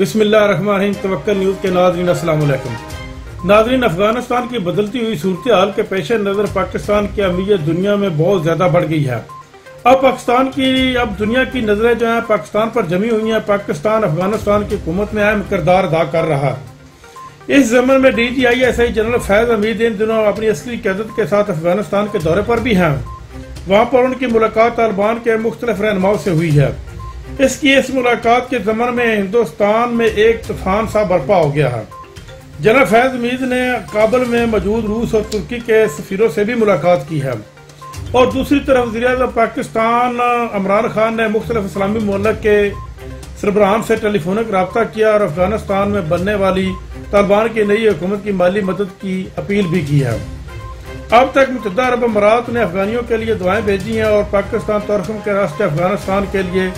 बिस्मिल्लाहिर्रहमानिर्रहीम। तवक्कल न्यूज़ के नाज़रीन अस्सलाम वालेकुम। नाज़रीन, अफगानिस्तान की बदलती हुई सूरत हाल के पेश नज़र पाकिस्तान की अहमियत दुनिया में बहुत ज़्यादा बढ़ गई है। अब दुनिया की नज़रें जो है पाकिस्तान पर जमी हुई हैं। पाकिस्तान अफगानिस्तान की हुकूमत में अहम किरदार अदा कर रहा है। इस ज़मन में DGISI जनरल फैज हमीद इन दिनों अपनी असली क़यादत के साथ अफगानिस्तान के दौरे पर भी हैं। वहाँ पर उनकी मुलाकात तालिबान के मुख्तलिफ रहनुमाओं से हुई है। इस मुलाकात के ज़मन में हिंदुस्तान में एक तूफान सा बर्पा हो गया है। जनरल फैज हमीद ने काबुल में मौजूद रूस और तुर्की के सफीरों से भी मुलाकात की है और दूसरी तरफ वज़ीर-ए-आज़म पाकिस्तान इमरान खान ने मुख्तलिफ इस्लामी मुल्क के सरबराहान से टेलीफोनिक रब्ता किया और अफगानिस्तान में बनने वाली तालिबान की नई हुकूमत की माली मदद की अपील भी की है। अब तक मुत्तहिदा अरब अमारात ने अफगानियों के लिए दुआएं भेजी हैं और पाकिस्तान तोरखम के रास्ते अफगानिस्तान के लिए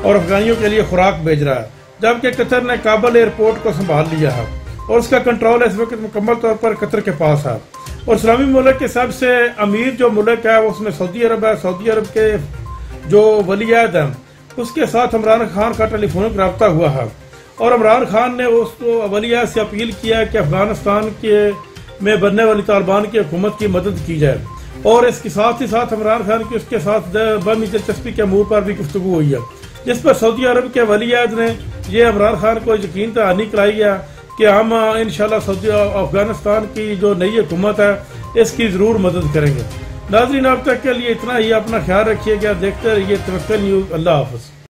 और अफगानियों के लिए खुराक भेज रहा है, जबकि कतर ने काबुल एयरपोर्ट को संभाल लिया है और उसका कंट्रोल इस वक्त मुकम्मल तौर पर कतर के पास है। और इस्लामी मुल्क के सबसे अमीर जो मुल्क है उसमें सऊदी अरब है। सऊदी अरब के जो वली-ए-अहद हैं उसके साथ इमरान खान का टेलीफोनिक रब्ता हुआ है और इमरान खान ने उस वली-ए-अहद से अपील किया है कि अफगानिस्तान के में बनने वाली तालिबान की हुकूमत की मदद की जाए। और इसके साथ ही साथ इमरान खान की उसके साथ बड़ी दिलचस्पी के अमूर पर भी गुफ्तगू हुई है, जिस पर सऊदी अरब के वली-ए-अहद ने यह इमरान खान को यकीन दहानी कराई है कि हम इंशाल्लाह सऊदी अफगानिस्तान की जो नई हुकूमत है इसकी जरूर मदद करेंगे। नाज़रीन, अब तक के लिए इतना ही। अपना ख्याल रखिएगा, देखते रहिए तवक्कल न्यूज़। अल्लाह हाफ़िज़।